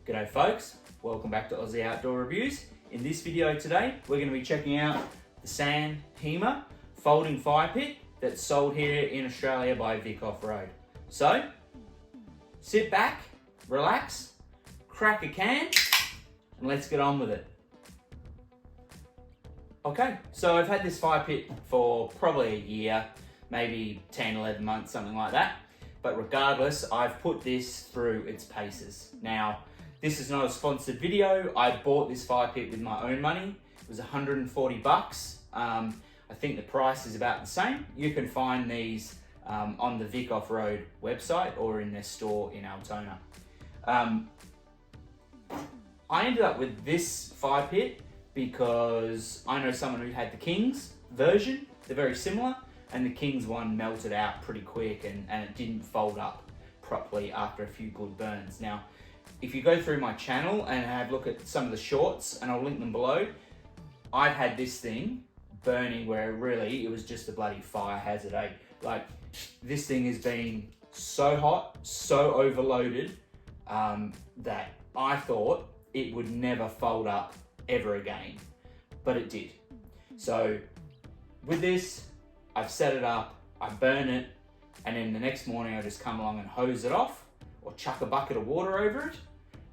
G'day folks, welcome back to Aussie Outdoor Reviews. In this video today, we're going to be checking out the San Hima Folding Firepit that's sold here in Australia by Vic Off-Road. So, sit back, relax, crack a can, and let's get on with it. Okay, so I've had this fire pit for probably a year, maybe 10, 11 months, something like that. But regardless, I've put this through its paces. Now, this is not a sponsored video. I bought this fire pit with my own money. It was 140 bucks. I think the price is about the same. You can find these on the Vic Off-Road website or in their store in Altona. I ended up with this fire pit because I know someone who had the King's version. They're very similar, and the King's one melted out pretty quick and it didn't fold up properly after a few good burns. Now, if you go through my channel and have a look at some of the shorts, and I'll link them below, I've had this thing burning where really it was just a bloody fire hazard, eh? Like, this thing has been so hot, so overloaded, that I thought it would never fold up ever again, but it did. So with this, I've set it up, I burn it, and then the next morning I just come along and hose it off or chuck a bucket of water over it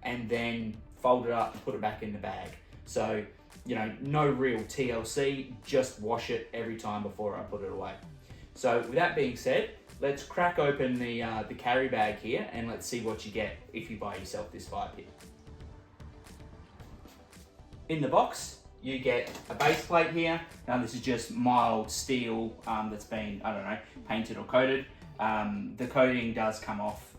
and then fold it up and put it back in the bag. So, you know, no real TLC, just wash it every time before I put it away. So with that being said, let's crack open the carry bag here and let's see what you get if you buy yourself this fire pit. In the box, you get a base plate here. Now this is just mild steel that's been, I don't know, painted or coated. The coating does come off,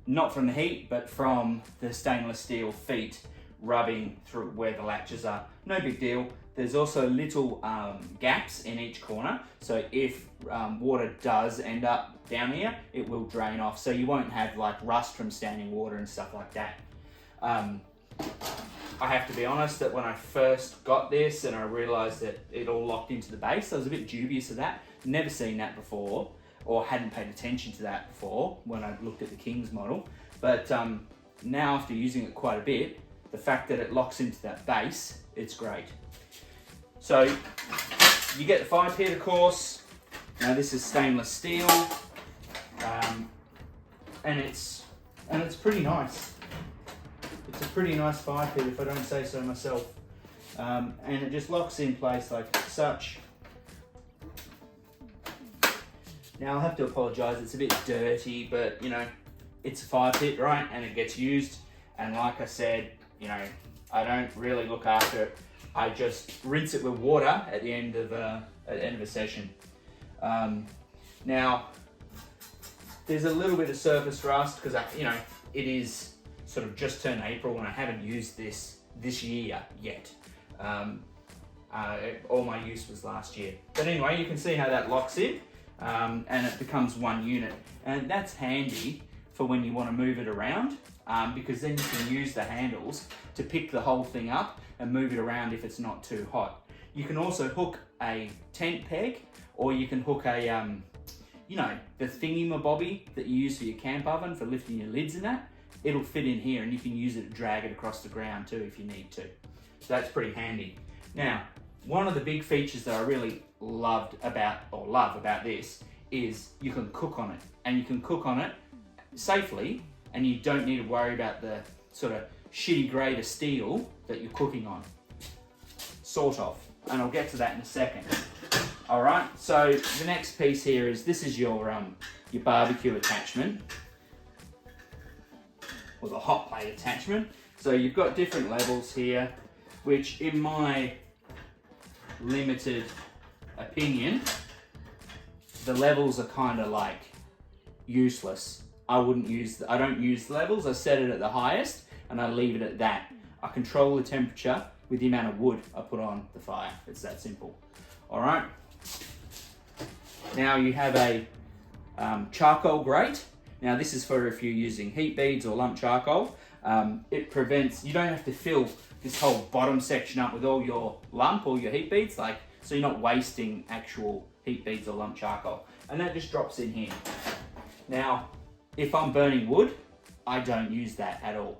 not from the heat, but from the stainless steel feet rubbing through where the latches are. No big deal. There's also little gaps in each corner, so if water does end up down here, it will drain off, so you won't have like rust from standing water and stuff like that. I have to be honest that when I first got this and I realised that it all locked into the base, I was a bit dubious of that. Never seen that before, or hadn't paid attention to that before when I looked at the King's model. But now after using it quite a bit, the fact that it locks into that base, it's great. So you get the fire pit, of course. Now this is stainless steel, and it's pretty nice. It's a pretty nice fire pit, if I don't say so myself. And it just locks in place like such. Now I'll have to apologise, it's a bit dirty, but you know, it's a fire pit, right? And it gets used. And like I said, you know, I don't really look after it. I just rinse it with water at the end of a session. Now, there's a little bit of surface rust because you know, it is sort of just turned April and I haven't used this year yet. All my use was last year. But anyway, you can see how that locks in and it becomes one unit. And that's handy for when you want to move it around because then you can use the handles to pick the whole thing up and move it around if it's not too hot. You can also hook a tent peg, or you can hook a, you know, the thingy-mabobby that you use for your camp oven for lifting your lids and that. It'll fit in here and you can use it to drag it across the ground too if you need to. So that's pretty handy. Now, one of the big features that I really love about this is you can cook on it, and you can cook on it safely, and you don't need to worry about the sort of shitty grade of steel that you're cooking on. Sort of, and I'll get to that in a second. All right, so the next piece here is, this is your barbecue attachment, or the hot plate attachment. So you've got different levels here, which in my limited opinion, the levels are kind of like useless. I don't use the levels. I set it at the highest and I leave it at that. I control the temperature with the amount of wood I put on the fire. It's that simple. All right. Now you have a charcoal grate. Now this is for if you're using heat beads or lump charcoal. It prevents, you don't have to fill this whole bottom section up with all your lump or your heat beads, like, so you're not wasting actual heat beads or lump charcoal. And that just drops in here. Now, if I'm burning wood, I don't use that at all.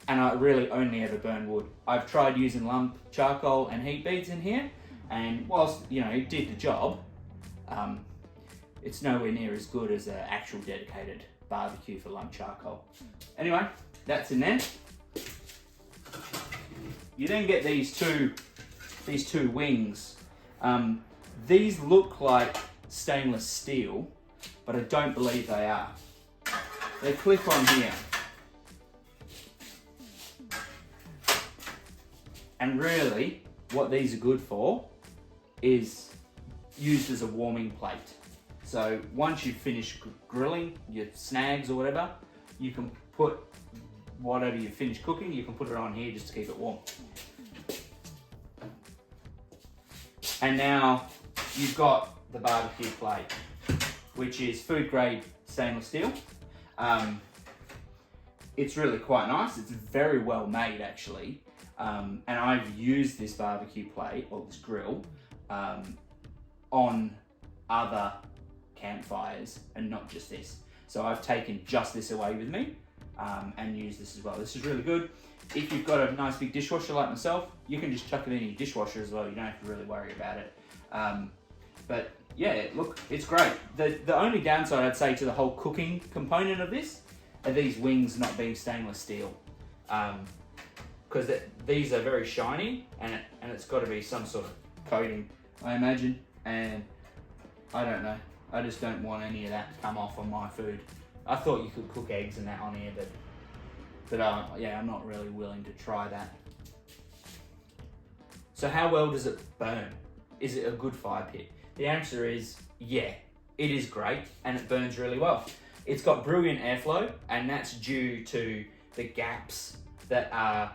and I really only ever burn wood. I've tried using lump charcoal and heat beads in here, and whilst, you know, it did the job, it's nowhere near as good as an actual dedicated barbecue for lump charcoal. Anyway, that's in there. You then get these two wings. These look like stainless steel, but I don't believe they are. They clip on here. And really, what these are good for is used as a warming plate. So once you've finished grilling your snags or whatever, you can put whatever you finish cooking, you can put it on here just to keep it warm. And now you've got the barbecue plate, which is food grade stainless steel. It's really quite nice. It's very well made actually. And I've used this barbecue plate, or this grill, on other campfires and not just this. So I've taken just this away with me and used this as well. This is really good. If you've got a nice big dishwasher like myself, you can just chuck it in your dishwasher as well. You don't have to really worry about it. But yeah, look, it's great. The only downside I'd say to the whole cooking component of this are these wings not being stainless steel. Because these are very shiny, and it's got to be some sort of coating, I imagine, and I don't know. I just don't want any of that to come off on my food. I thought you could cook eggs and that on here, but yeah, I'm not really willing to try that. So how well does it burn? Is it a good fire pit? The answer is yeah, it is great, and it burns really well. It's got brilliant airflow, and that's due to the gaps that are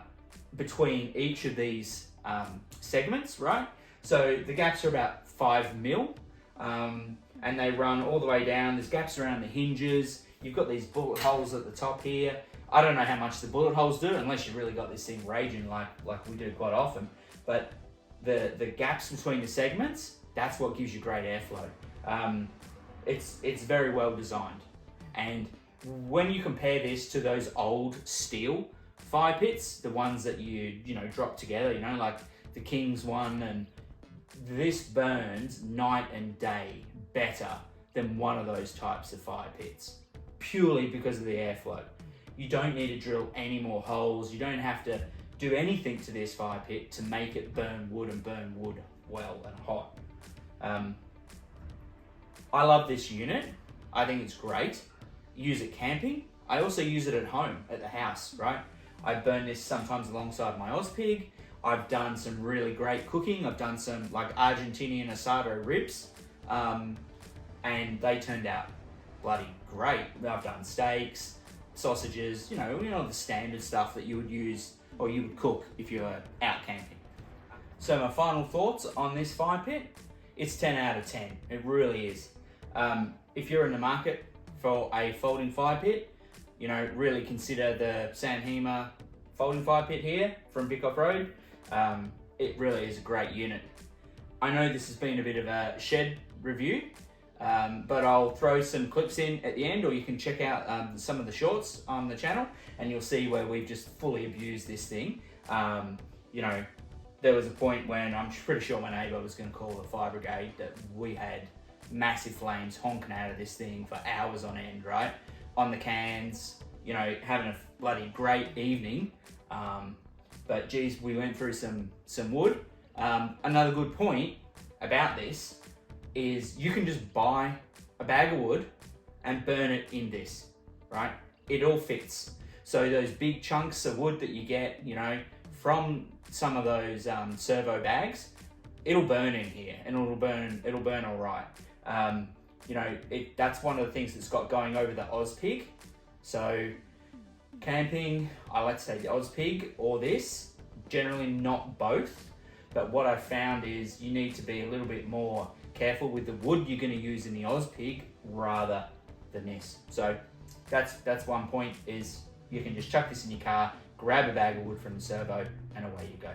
between each of these segments, right? So the gaps are about 5 mil, and they run all the way down. There's gaps around the hinges. You've got these bullet holes at the top here. I don't know how much the bullet holes do, unless you've really got this thing raging like we do quite often. But the gaps between the segments, that's what gives you great airflow. It's very well designed. And when you compare this to those old steel fire pits, the ones that you drop together, like the King's one, and this burns night and day better than one of those types of fire pits, purely because of the airflow. You don't need to drill any more holes. You don't have to do anything to this fire pit to make it burn wood and burn wood well and hot. I love this unit. I think it's great. Use it camping. I also use it at home, at the house, right? I burn this sometimes alongside my Ozpig. I've done some really great cooking. I've done some like Argentinian asado ribs, and they turned out bloody great. I've done steaks, sausages, the standard stuff that you would use or you would cook if you were out camping. So my final thoughts on this fire pit, it's 10 out of 10. It really is. If you're in the market for a folding fire pit, really consider the San Hima Folding Firepit here from Bickoff Road. It really is a great unit. I know this has been a bit of a shed review, but I'll throw some clips in at the end, or you can check out some of the shorts on the channel and you'll see where we've just fully abused this thing. There was a point when I'm pretty sure my neighbour was going to call the fire brigade, that we had massive flames honking out of this thing for hours on end, right? On the cans, having a bloody great evening. But geez, we went through some wood. Another good point about this is you can just buy a bag of wood and burn it in this, right? It all fits. So those big chunks of wood that you get, from some of those servo bags, it'll burn in here, and it'll burn all right. That's one of the things that's got going over the Ozpig. So camping, I like to say the Ozpig or this, generally not both. But what I've found is you need to be a little bit more careful with the wood you're going to use in the Ozpig rather than this. So that's one point, is you can just chuck this in your car, grab a bag of wood from the servo, and away you go.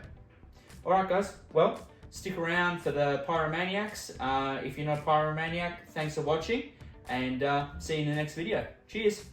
All right, guys. Well, stick around for the Pyromaniacs. If you're not a Pyromaniac, thanks for watching, and see you in the next video. Cheers.